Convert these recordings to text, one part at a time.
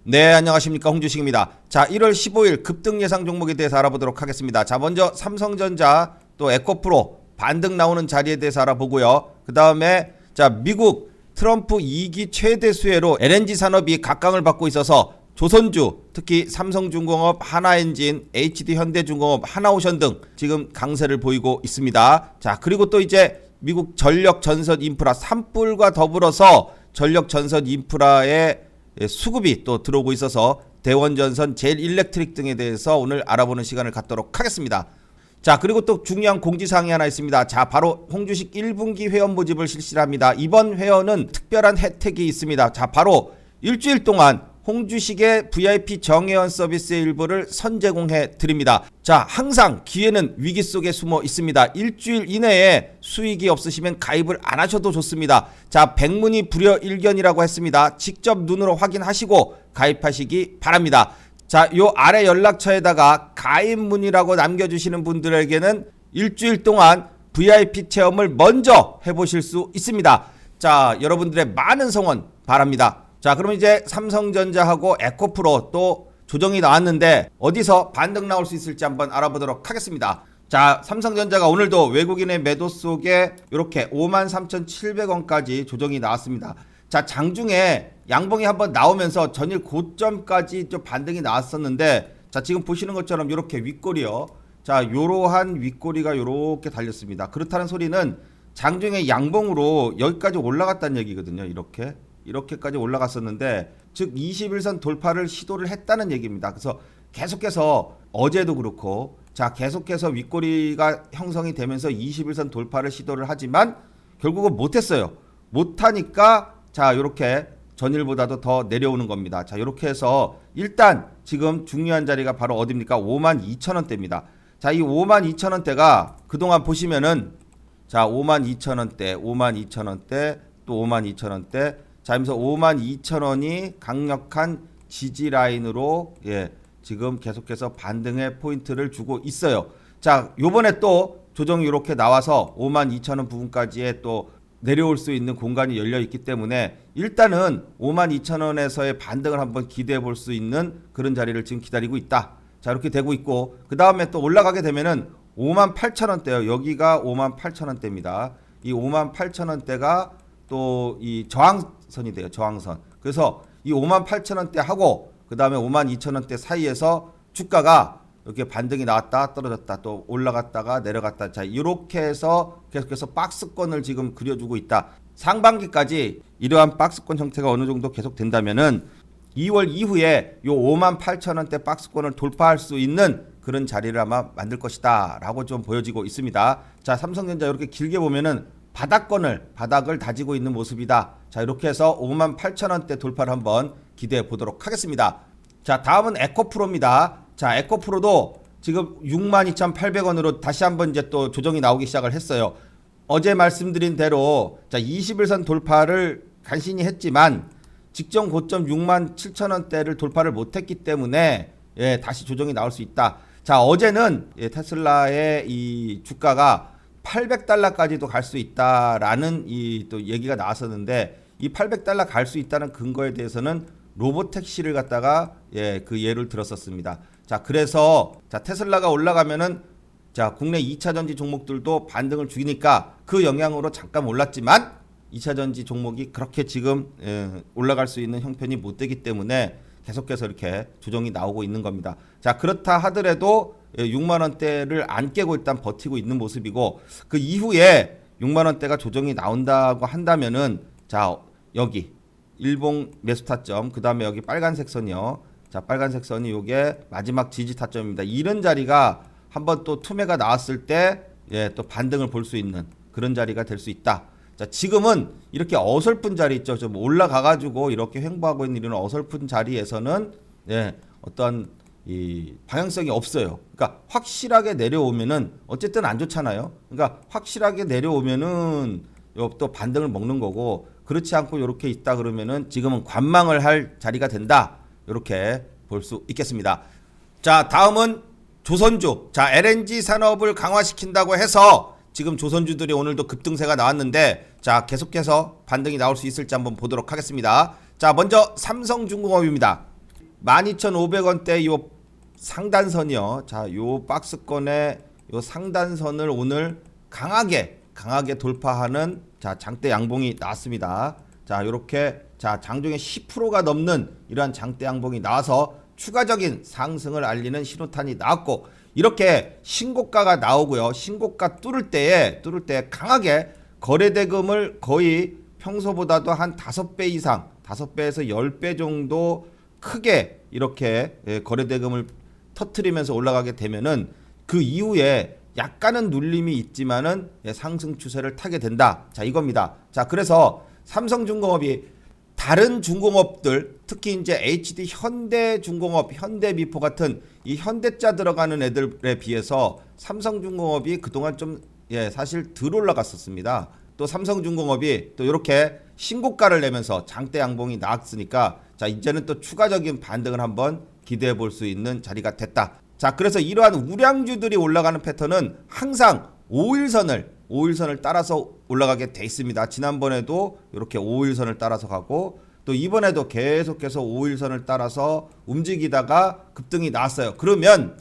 네, 안녕하십니까, 홍주식입니다. 자, 1월 15일 급등 예상 종목에 대해서 알아보도록 하겠습니다. 자, 먼저 삼성전자 또 에코프로 반등 나오는 자리에 대해서 알아보고요. 그 다음에 자, 미국 트럼프 2기 최대 수혜로 LNG 산업이 각광을 받고 있어서 조선주, 특히 삼성중공업, 하나엔진, HD현대중공업, 하나오션 등 지금 강세를 보이고 있습니다. 자, 그리고 또 이제 미국 전력전선 인프라 산불과 더불어서 전력전선 인프라의 수급이 또 들어오고 있어서 대원전선, 제일일렉트릭 등에 대해서 오늘 알아보는 시간을 갖도록 하겠습니다. 자, 그리고 또 중요한 공지사항이 하나 있습니다. 자, 바로 홍주식 1분기 회원 모집을 실시합니다. 이번 회원은 특별한 혜택이 있습니다. 자, 바로 일주일 동안 홍주식의 VIP 정회원 서비스의 일부를 선제공해 드립니다. 자, 항상 기회는 위기 속에 숨어 있습니다. 일주일 이내에 수익이 없으시면 가입을 안 하셔도 좋습니다. 자, 백문이 불여일견이라고 했습니다. 직접 눈으로 확인하시고 가입하시기 바랍니다. 자, 요 아래 연락처에다가 가입 문의라고 남겨주시는 분들에게는 일주일 동안 VIP 체험을 먼저 해보실 수 있습니다. 자, 여러분들의 많은 성원 바랍니다. 자, 그럼 이제 삼성전자하고 에코프로 또 조정이 나왔는데 어디서 반등 나올 수 있을지 한번 알아보도록 하겠습니다. 자, 삼성전자가 오늘도 외국인의 매도 속에 이렇게 53,700원까지 조정이 나왔습니다. 자, 장중에 양봉이 한번 나오면서 전일 고점까지 좀 반등이 나왔었는데, 자, 지금 보시는 것처럼 이렇게 윗꼬리요. 자, 요러한 윗꼬리가 요렇게 달렸습니다. 그렇다는 소리는 장중에 양봉으로 여기까지 올라갔다는 얘기거든요. 이렇게까지 올라갔었는데, 즉 21선 돌파를 시도를 했다는 얘기입니다. 그래서 계속해서 어제도 그렇고, 자, 계속해서 윗꼬리가 형성이 되면서 21선 돌파를 시도를 하지만 결국은 못했어요. 못하니까 자, 요렇게 전일보다도 더 내려오는 겁니다. 자, 요렇게 해서 일단 지금 중요한 자리가 바로 어디입니까? 52,000원대입니다. 자, 이 52,000원대가 그동안 보시면은, 자, 52,000원대, 52,000원대, 또 52,000원대. 자, 하면서 52,000원이 강력한 지지 라인으로, 지금 계속해서 반등의 포인트를 주고 있어요. 자, 요번에 또 조정이 이렇게 나와서 52,000원 부분까지의 또 내려올 수 있는 공간이 열려 있기 때문에 일단은 52,000원에서의 반등을 한번 기대해 볼 수 있는 그런 자리를 지금 기다리고 있다. 자, 이렇게 되고 있고, 그 다음에 또 올라가게 되면은 58,000원대요. 여기가 58,000원대입니다. 이 58,000원대가 또 이 저항선이 돼요. 저항선. 그래서 이 58,000원대 하고 그 다음에 52,000원대 사이에서 주가가 이렇게 반등이 나왔다 떨어졌다 또 올라갔다가 내려갔다. 자, 이렇게 해서 계속해서 박스권을 지금 그려주고 있다. 상반기까지 이러한 박스권 형태가 어느 정도 계속 된다면은 2월 이후에 요 58,000원대 박스권을 돌파할 수 있는 그런 자리를 아마 만들 것이다 라고 좀 보여지고 있습니다. 자, 삼성전자 이렇게 길게 보면은 바닥을 다지고 있는 모습이다. 자, 이렇게 해서 58,000원대 돌파를 한번 기대해 보도록 하겠습니다. 자, 다음은 에코프로입니다. 자, 에코프로도 지금 62,800원으로 다시 한번 이제 또 조정이 나오기 시작을 했어요. 어제 말씀드린 대로 자, 21선 돌파를 간신히 했지만 직전 고점 67,000원대를 돌파를 못했기 때문에 다시 조정이 나올 수 있다. 자, 어제는 테슬라의 이 주가가 $800까지도 갈 수 있다라는 이 또 얘기가 나왔었는데, 이 $800 갈 수 있다는 근거에 대해서는 로보택시를 갖다가 그 예를 들었었습니다. 자, 그래서 자, 테슬라가 올라가면은 자, 국내 2차 전지 종목들도 반등을 주니까 그 영향으로 잠깐 올랐지만 2차 전지 종목이 그렇게 지금 올라갈 수 있는 형편이 못 되기 때문에 계속해서 이렇게 조정이 나오고 있는 겁니다. 자, 그렇다 하더라도 6만원대를 안 깨고 일단 버티고 있는 모습이고, 그 이후에 6만원대가 조정이 나온다고 한다면은, 자, 여기 일봉 매수 타점, 그 다음에 여기 빨간색 선이요. 자, 빨간색 선이 요게 마지막 지지 타점입니다. 이런 자리가 한번 또 투매가 나왔을 때 또 반등을 볼 수 있는 그런 자리가 될 수 있다. 자, 지금은 이렇게 어설픈 자리 있죠. 좀 올라가가지고 이렇게 횡보하고 있는 이런 어설픈 자리에서는 어떤 이 방향성이 없어요. 그러니까 확실하게 내려오면은 어쨌든 안 좋잖아요. 그러니까 확실하게 내려오면은 또 반등을 먹는 거고, 그렇지 않고 이렇게 있다 그러면은 지금은 관망을 할 자리가 된다. 이렇게 볼 수 있겠습니다. 자, 다음은 조선주. 자, LNG 산업을 강화시킨다고 해서 지금 조선주들이 오늘도 급등세가 나왔는데, 자, 계속해서 반등이 나올 수 있을지 한번 보도록 하겠습니다. 자, 먼저 삼성중공업입니다. 12,500원대 요 상단선이요. 자, 요 박스권의 요 상단선을 오늘 강하게 돌파하는 자, 장대 양봉이 나왔습니다. 자, 요렇게 자, 장중에 10%가 넘는 이러한 장대 양봉이 나와서 추가적인 상승을 알리는 신호탄이 나왔고, 이렇게 신고가가 나오고요. 신고가 뚫을 때에 강하게 거래대금을 거의 평소보다도 한 5배 이상, 5배에서 10배 정도 크게 이렇게 거래대금을 터트리면서 올라가게 되면은 그 이후에 약간은 눌림이 있지만은 상승 추세를 타게 된다. 자, 이겁니다. 자, 그래서 삼성중공업이 다른 중공업들, 특히 이제 HD 현대중공업, 현대미포 같은 이 현대자 들어가는 애들에 비해서 삼성중공업이 그동안 좀 사실 덜 올라갔었습니다. 또 삼성중공업이 또 이렇게 신고가를 내면서 장대 양봉이 나왔으니까 자, 이제는 또 추가적인 반등을 한번 기대해 볼 수 있는 자리가 됐다. 자, 그래서 이러한 우량주들이 올라가는 패턴은 항상 5일선을 따라서 올라가게 돼 있습니다. 지난번에도 이렇게 5일선을 따라서 가고, 또 이번에도 계속해서 5일선을 따라서 움직이다가 급등이 나왔어요. 그러면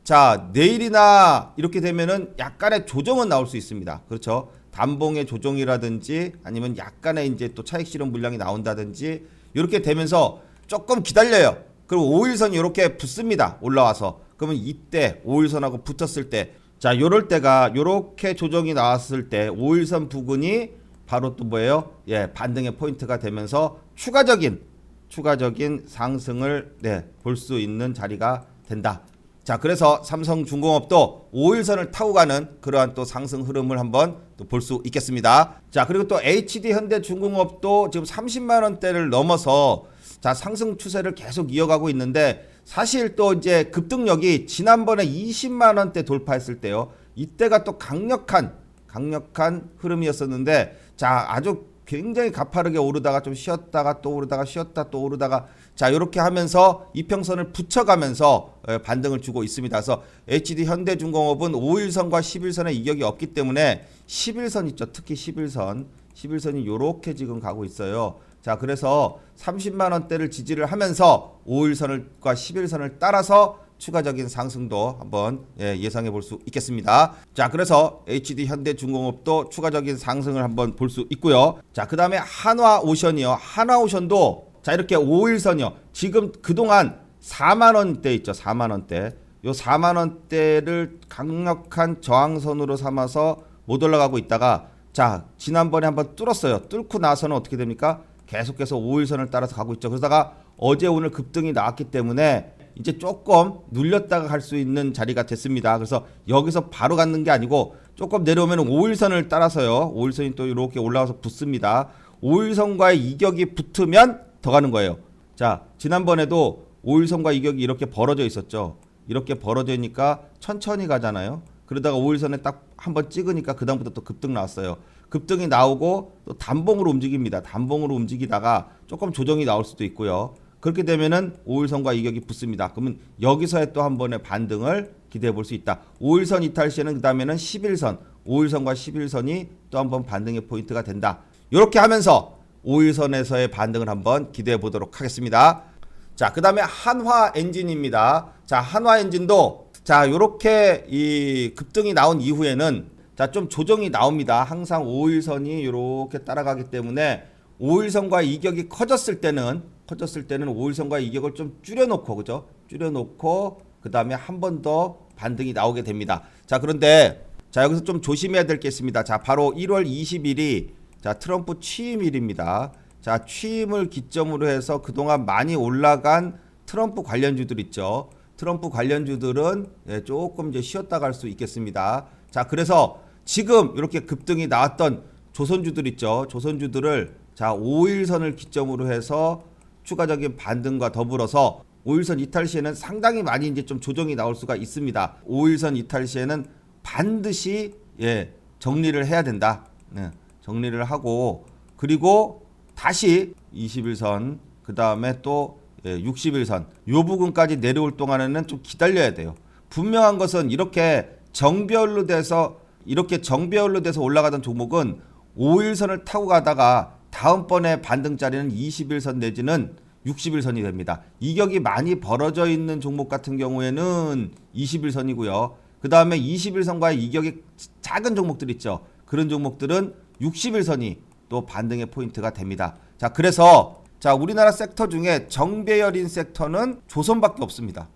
자, 내일이나 이렇게 되면은 약간의 조정은 나올 수 있습니다. 그렇죠? 단봉의 조정이라든지 아니면 약간의 이제 또 차익 실현 물량이 나온다든지 이렇게 되면서 조금 기다려요. 그리고 5일선이 이렇게 붙습니다. 올라와서. 그러면 이때 5일선하고 붙었을 때, 자, 요럴 때가 요렇게 조정이 나왔을 때 5일선 부근이 바로 또 뭐예요? 반등의 포인트가 되면서 추가적인 상승을 볼 수 있는 자리가 된다. 자, 그래서 삼성중공업도 5일선을 타고 가는 그러한 또 상승 흐름을 한번 또 볼 수 있겠습니다. 자, 그리고 또 HD 현대중공업도 지금 30만 원대를 넘어서 자, 상승 추세를 계속 이어가고 있는데, 사실 또 이제 급등력이 지난번에 20만 원대 돌파했을 때요. 이때가 또 강력한 흐름이었었는데, 자, 아주 굉장히 가파르게 오르다가 좀 쉬었다가 또 오르다가 쉬었다 또 오르다가, 자, 이렇게 하면서 이평선을 붙여가면서 반등을 주고 있습니다. 그래서 HD 현대중공업은 5일선과 10일선의 이격이 없기 때문에 11선 있죠. 특히 11선이 요렇게 지금 가고 있어요. 자, 그래서 30만 원대를 지지를 하면서 5일선과 11선을 따라서 추가적인 상승도 한번 예상해 볼 수 있겠습니다. 자, 그래서 HD 현대중공업도 추가적인 상승을 한번 볼 수 있고요. 자, 그 다음에 한화오션이요. 한화오션도 자, 이렇게 5일선이요. 지금 그동안 4만 원대 있죠. 4만 원대. 요 4만 원대를 강력한 저항선으로 삼아서 못 올라가고 있다가, 자, 지난번에 한번 뚫었어요. 뚫고 나서는 어떻게 됩니까? 계속해서 5일선을 따라서 가고 있죠. 그러다가 어제 오늘 급등이 나왔기 때문에 이제 조금 눌렸다가 갈 수 있는 자리가 됐습니다. 그래서 여기서 바로 갖는 게 아니고 조금 내려오면 5일선을 따라서요. 5일선이 또 이렇게 올라와서 붙습니다. 5일선과의 이격이 붙으면 더 가는 거예요. 자, 지난번에도 5일선과 이격이 이렇게 벌어져 있었죠. 이렇게 벌어져 있으니까 천천히 가잖아요. 그러다가 5일선에 딱 한번 찍으니까 그 다음부터 또 급등 나왔어요. 급등이 나오고 또 단봉으로 움직입니다. 단봉으로 움직이다가 조금 조정이 나올 수도 있고요. 그렇게 되면은 5일선과 이격이 붙습니다. 그러면 여기서의 또 한 번의 반등을 기대해 볼 수 있다. 5일선 이탈 시에는 그 다음에는 11선, 5일선과 11선이 또 한 번 반등의 포인트가 된다. 이렇게 하면서 5일선에서의 반등을 한번 기대해 보도록 하겠습니다. 자, 그 다음에 한화엔진입니다. 자, 한화엔진도 자, 요렇게 이 급등이 나온 이후에는 자, 좀 조정이 나옵니다. 항상 5일선이 이렇게 따라가기 때문에 5일선과 이격이 커졌을 때는 5일선과 이격을 좀 줄여놓고, 그죠? 줄여놓고 그 다음에 한 번 더 반등이 나오게 됩니다. 자, 그런데 자, 여기서 좀 조심해야 될 게 있습니다. 자, 바로 1월 20일이 자, 트럼프 취임일입니다. 자, 취임을 기점으로 해서 그동안 많이 올라간 트럼프 관련주들 있죠. 트럼프 관련주들은 조금 이제 쉬었다 갈 수 있겠습니다. 자, 그래서 지금 이렇게 급등이 나왔던 조선주들 있죠. 조선주들을 자, 5일선을 기점으로 해서 추가적인 반등과 더불어서 5일선 이탈 시에는 상당히 많이 이제 좀 조정이 나올 수가 있습니다. 5일선 이탈 시에는 반드시 정리를 해야 된다. 정리를 하고, 그리고 다시 21선, 그 다음에 또 60일선 요 부분까지 내려올 동안에는 좀 기다려야 돼요. 분명한 것은 이렇게 정배열로 돼서 올라가던 종목은 5일선을 타고 가다가 다음번에 반등 자리는 21선 내지는 60일선이 됩니다. 이격이 많이 벌어져 있는 종목 같은 경우에는 20일선이고요. 그 다음에 20일선과의 이격이 작은 종목들 있죠. 그런 종목들은 60일선이 또 반등의 포인트가 됩니다. 자, 그래서 자, 우리나라 섹터 중에 정배열인 섹터는 조선밖에 없습니다.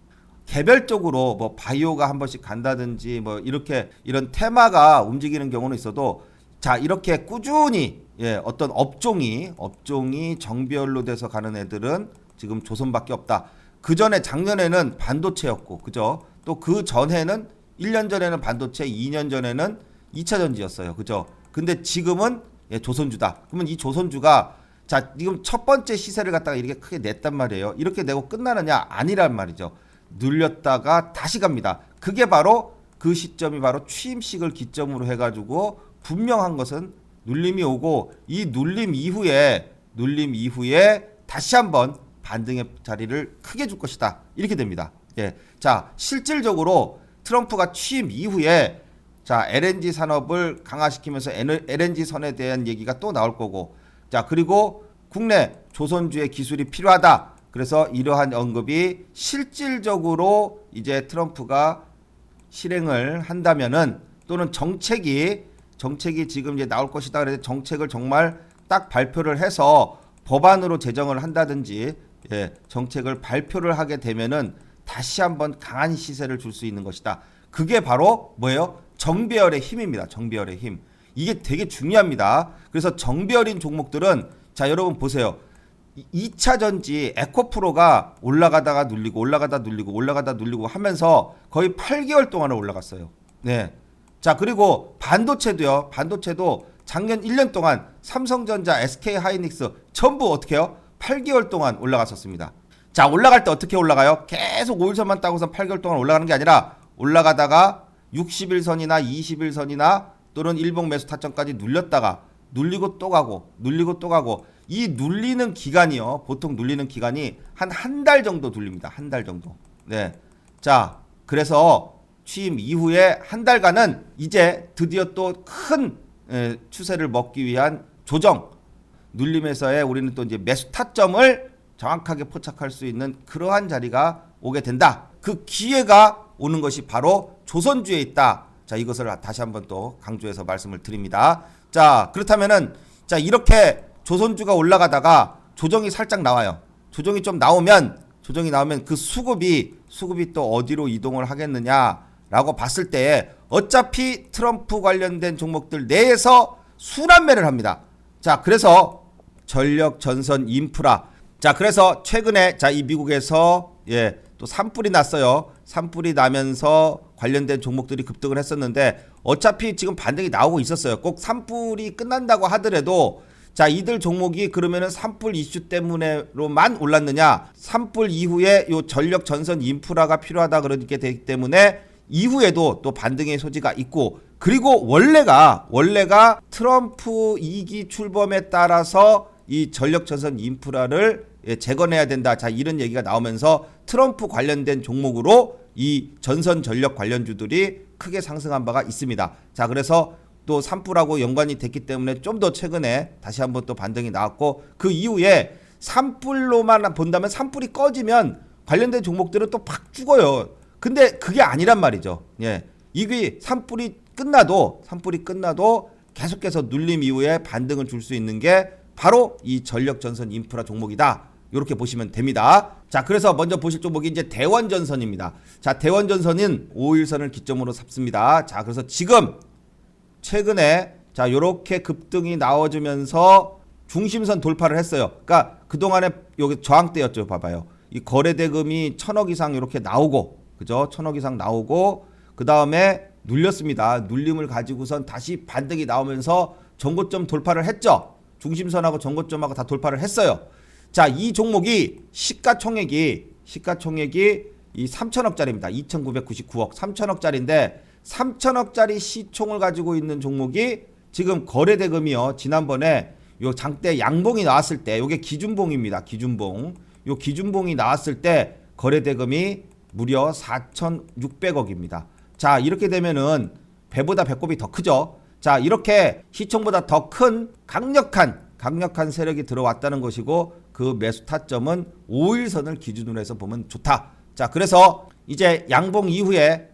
개별적으로 뭐 바이오가 한 번씩 간다든지 뭐 이렇게 이런 테마가 움직이는 경우는 있어도 자, 이렇게 꾸준히 어떤 업종이 정배열로 돼서 가는 애들은 지금 조선밖에 없다. 그 전에 작년에는 반도체였고, 그죠? 또 그 전에는 1년 전에는 반도체, 2년 전에는 2차 전지였어요. 그죠? 근데 지금은 조선주다. 그러면 이 조선주가 자, 지금 첫 번째 시세를 갖다가 이렇게 크게 냈단 말이에요. 이렇게 내고 끝나느냐? 아니란 말이죠. 눌렸다가 다시 갑니다. 그게 바로 그 시점이 바로 취임식을 기점으로 해가지고 분명한 것은 눌림이 오고 이 눌림 이후에 다시 한번 반등의 자리를 크게 줄 것이다. 이렇게 됩니다. 예. 자, 실질적으로 트럼프가 취임 이후에 자, LNG 산업을 강화시키면서 LNG 선에 대한 얘기가 또 나올 거고, 자, 그리고 국내 조선주의 기술이 필요하다. 그래서 이러한 언급이 실질적으로 이제 트럼프가 실행을 한다면은 또는 정책이 지금 이제 나올 것이다. 그래서 정책을 정말 딱 발표를 해서 법안으로 제정을 한다든지 정책을 발표를 하게 되면은 다시 한번 강한 시세를 줄 수 있는 것이다. 그게 바로 뭐예요? 정배열의 힘입니다. 정배열의 힘. 이게 되게 중요합니다. 그래서 정배열인 종목들은 자, 여러분 보세요. 2차 전지 에코프로가 올라가다가 눌리고 하면서 거의 8개월 동안을 올라갔어요. 네. 자, 그리고 반도체도요. 반도체도 작년 1년 동안 삼성전자, SK하이닉스 전부 어떻게 해요? 8개월 동안 올라갔었습니다. 자, 올라갈 때 어떻게 올라가요? 계속 5일선만 따고서 8개월 동안 올라가는 게 아니라 올라가다가 60일선이나 20일선이나 또는 일봉 매수 타점까지 눌렸다가 눌리고 또 가고 이 눌리는 기간이요. 보통 눌리는 기간이 한 달 정도 눌립니다. 한 달 정도. 네. 자, 그래서 취임 이후에 한 달간은 이제 드디어 또 큰 추세를 먹기 위한 조정 눌림에서의 우리는 또 이제 매수 타점을 정확하게 포착할 수 있는 그러한 자리가 오게 된다. 그 기회가 오는 것이 바로 조선주에 있다. 자, 이것을 다시 한번 또 강조해서 말씀을 드립니다. 자, 그렇다면은 자, 이렇게 조선주가 올라가다가 조정이 살짝 나와요. 조정이 나오면 그 수급이 또 어디로 이동을 하겠느냐라고 봤을 때 어차피 트럼프 관련된 종목들 내에서 순환매를 합니다. 자, 그래서 전력, 전선, 인프라. 자, 그래서 최근에 자, 이 미국에서 또 산불이 났어요. 산불이 나면서 관련된 종목들이 급등을 했었는데 어차피 지금 반등이 나오고 있었어요. 꼭 산불이 끝난다고 하더라도 자, 이들 종목이 그러면은 산불 이슈 때문에로만 올랐느냐? 산불 이후에 요 전력, 전선, 인프라가 필요하다 그렇게 되기 때문에 이후에도 또 반등의 소지가 있고, 그리고 원래가 트럼프 2기 출범에 따라서 이 전력, 전선, 인프라를 재건해야 된다. 자, 이런 얘기가 나오면서 트럼프 관련된 종목으로 이 전선 전력 관련주들이 크게 상승한 바가 있습니다. 자, 그래서 또 산불하고 연관이 됐기 때문에 좀 더 최근에 다시 한번 또 반등이 나왔고, 그 이후에 산불로만 본다면 산불이 꺼지면 관련된 종목들은 또 팍 죽어요. 근데 그게 아니란 말이죠. 이게 산불이 끝나도 계속해서 눌림 이후에 반등을 줄 수 있는 게 바로 이 전력 전선 인프라 종목이다. 이렇게 보시면 됩니다. 자, 그래서 먼저 보실 종목이 이제 대원전선입니다. 자, 대원전선은 5일선을 기점으로 잡습니다. 자, 그래서 지금 최근에 자, 요렇게 급등이 나와주면서 중심선 돌파를 했어요. 그러니까 그동안에 여기 저항대였죠. 봐봐요. 이 거래대금이 1000억 이상 이렇게 나오고, 그죠? 1000억 이상 나오고, 그 다음에 눌렸습니다. 눌림을 가지고선 다시 반등이 나오면서 전고점 돌파를 했죠. 중심선하고 전고점하고 다 돌파를 했어요. 자, 이 종목이 시가총액이 이 3천억짜리입니다. 2999억 3천억짜리인데 3천억짜리 시총을 가지고 있는 종목이 지금 거래대금이요. 지난번에 요 장대 양봉이 나왔을 때 요게 기준봉입니다. 기준봉. 요 기준봉이 나왔을 때 거래대금이 무려 4,600억입니다. 자, 이렇게 되면은 배보다 배꼽이 더 크죠. 자, 이렇게 시총보다 더 큰 강력한 세력이 들어왔다는 것이고, 그 매수 타점은 5일선을 기준으로 해서 보면 좋다. 자, 그래서 이제 양봉 이후에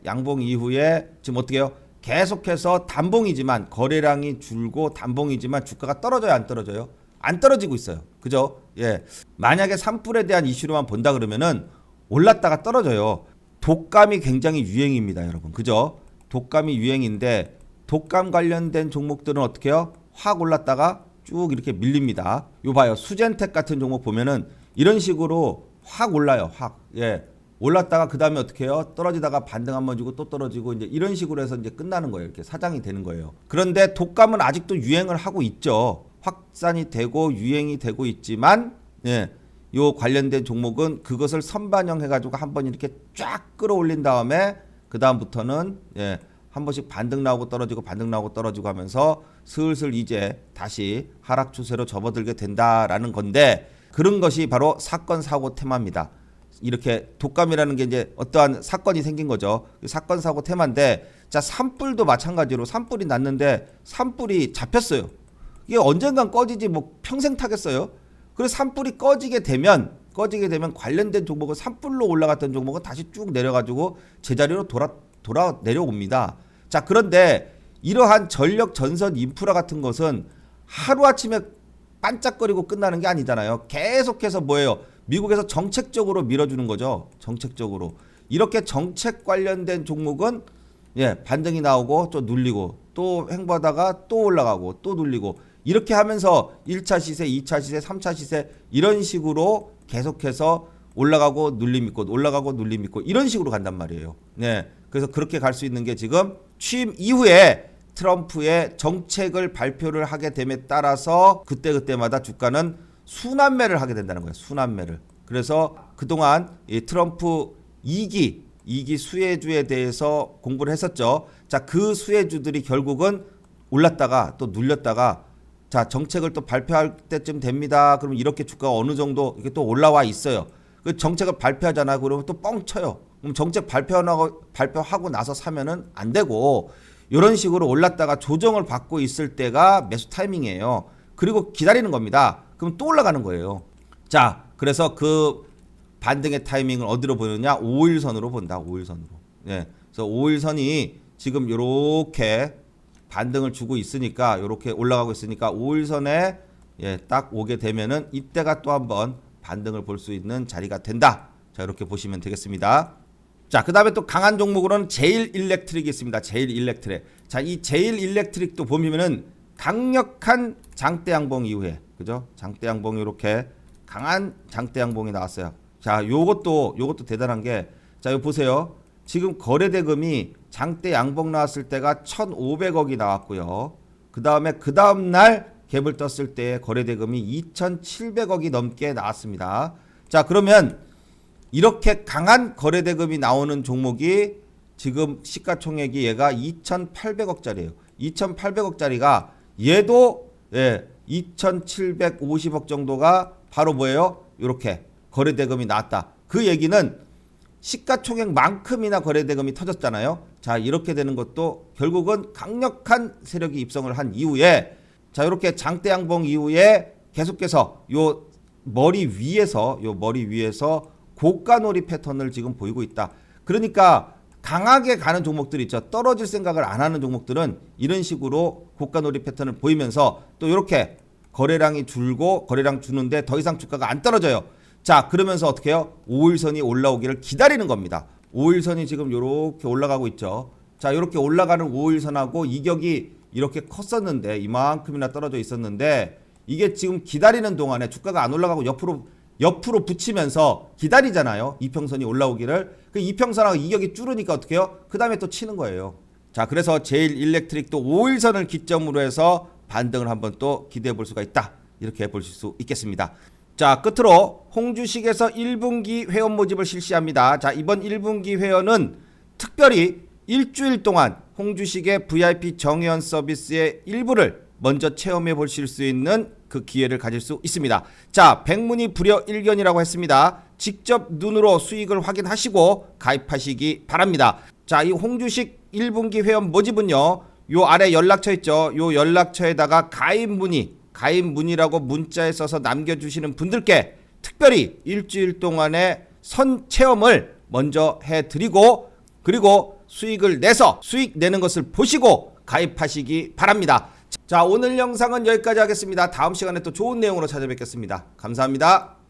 지금 어떻게 해요? 계속해서 단봉이지만 거래량이 줄고 단봉이지만 주가가 떨어져요, 안 떨어져요? 안 떨어지고 있어요. 그죠? 예. 만약에 산불에 대한 이슈로만 본다 그러면은 올랐다가 떨어져요. 독감이 굉장히 유행입니다, 여러분. 그죠? 독감이 유행인데 독감 관련된 종목들은 어떻게 해요? 확 올랐다가 쭉 이렇게 밀립니다. 요 봐요. 수젠텍 같은 종목 보면은 이런 식으로 확 올라요. 확. 예. 올랐다가 그 다음에 어떻게 해요? 떨어지다가 반등 한번 주고 또 떨어지고 이제 이런 식으로 해서 이제 끝나는 거예요. 이렇게 사장이 되는 거예요. 그런데 독감은 아직도 유행을 하고 있죠. 확산이 되고 유행이 되고 있지만, 예. 요 관련된 종목은 그것을 선반영해 가지고 한번 이렇게 쫙 끌어올린 다음에 그 다음부터는 예. 한 번씩 반등 나오고 떨어지고 반등 나오고 떨어지고 하면서 슬슬 이제 다시 하락 추세로 접어들게 된다라는 건데, 그런 것이 바로 사건 사고 테마입니다. 이렇게 독감이라는 게 이제 어떠한 사건이 생긴 거죠. 사건 사고 테마인데, 자, 산불도 마찬가지로 산불이 났는데 산불이 잡혔어요. 이게 언젠간 꺼지지 뭐 평생 타겠어요. 그래서 산불이 꺼지게 되면 관련된 종목은 산불로 올라갔던 종목은 다시 쭉 내려가지고 제자리로 돌아 내려옵니다. 자, 그런데 이러한 전력 전선 인프라 같은 것은 하루아침에 반짝거리고 끝나는 게 아니잖아요. 계속해서 뭐예요? 미국에서 정책적으로 밀어주는 거죠. 정책적으로. 이렇게 정책 관련된 종목은 예, 반등이 나오고 또 눌리고 또 횡보하다가 또 올라가고 또 눌리고 이렇게 하면서 1차 시세, 2차 시세, 3차 시세 이런 식으로 계속해서 올라가고 눌림 있고 올라가고 눌림 있고 이런 식으로 간단 말이에요. 네. 그래서 그렇게 갈 수 있는 게 지금 취임 이후에 트럼프의 정책을 발표를 하게 됨에 따라서 그때마다 주가는 순환매를 하게 된다는 거예요. 순환매를. 그래서 그동안 이 트럼프 2기 수혜주에 대해서 공부를 했었죠. 자, 그 수혜주들이 결국은 올랐다가 또 눌렸다가 자, 정책을 또 발표할 때쯤 됩니다. 그럼 이렇게 주가가 어느 정도 이게 또 올라와 있어요. 그 정책을 발표하잖아요. 그러면 또 뻥쳐요. 그럼 정책 발표하고 나서 사면은 안 되고 이런 식으로 올랐다가 조정을 받고 있을 때가 매수 타이밍이에요. 그리고 기다리는 겁니다. 그럼 또 올라가는 거예요. 자, 그래서 그 반등의 타이밍을 어디로 보느냐? 5일선으로 본다. 5일선으로. 예. 그래서 5일선이 지금 요렇게 반등을 주고 있으니까 요렇게 올라가고 있으니까 5일선에 예, 딱 오게 되면은 이때가 또 한번 반등을 볼 수 있는 자리가 된다. 자, 이렇게 보시면 되겠습니다. 자, 그 다음에 또 강한 종목으로는 제일 일렉트릭이 있습니다. 제일 일렉트릭. 자, 이 제일 일렉트릭도 보면은 강력한 장대 양봉 이후에, 그죠? 장대 양봉이 이렇게 강한 장대 양봉이 나왔어요. 자, 요것도 대단한 게, 자, 요 보세요. 지금 거래대금이 장대 양봉 나왔을 때가 1,500억이 나왔고요. 그 다음 날 갭을 떴을 때 거래대금이 2,700억이 넘게 나왔습니다. 자, 그러면 이렇게 강한 거래대금이 나오는 종목이 지금 시가총액이 얘가 2,800억짜리예요. 2,800억짜리가 얘도 예, 2,750억 정도가 바로 뭐예요? 이렇게 거래대금이 나왔다. 그 얘기는 시가총액만큼이나 거래대금이 터졌잖아요. 자, 이렇게 되는 것도 결국은 강력한 세력이 입성을 한 이후에 자, 이렇게 장대양봉 이후에 계속해서 요 머리 위에서 고가놀이 패턴을 지금 보이고 있다. 그러니까 강하게 가는 종목들 있죠. 떨어질 생각을 안 하는 종목들은 이런 식으로 고가놀이 패턴을 보이면서 또 이렇게 거래량이 줄고 거래량 주는데 더 이상 주가가 안 떨어져요. 자, 그러면서 어떻게 해요? 5일선이 올라오기를 기다리는 겁니다. 5일선이 지금 이렇게 올라가고 있죠. 자, 이렇게 올라가는 5일선하고 이격이 이렇게 컸었는데 이만큼이나 떨어져 있었는데 이게 지금 기다리는 동안에 주가가 안 올라가고 옆으로 붙이면서 기다리잖아요. 이평선이 올라오기를. 그 이평선하고 이격이 줄으니까 어떻게 해요? 그 다음에 또 치는 거예요. 자, 그래서 제일 일렉트릭도 5일선을 기점으로 해서 반등을 한번 또 기대해 볼 수가 있다. 이렇게 보실 수 있겠습니다. 자, 끝으로 홍주식에서 1분기 회원 모집을 실시합니다. 자, 이번 1분기 회원은 특별히 일주일 동안 홍주식의 VIP 정회원 서비스의 일부를 먼저 체험해 보실 수 있는 그 기회를 가질 수 있습니다. 자, 백문이 불여 일견이라고 했습니다. 직접 눈으로 수익을 확인하시고 가입하시기 바랍니다. 자, 이 홍주식 1분기 회원 모집은요, 요 아래 연락처 있죠. 요 연락처에다가 가입 문의 가입 문의라고 문자에 써서 남겨주시는 분들께 특별히 일주일 동안의 선 체험을 먼저 해드리고, 그리고 수익을 내서 수익 내는 것을 보시고 가입하시기 바랍니다. 자, 오늘 영상은 여기까지 하겠습니다. 다음 시간에 또 좋은 내용으로 찾아뵙겠습니다. 감사합니다.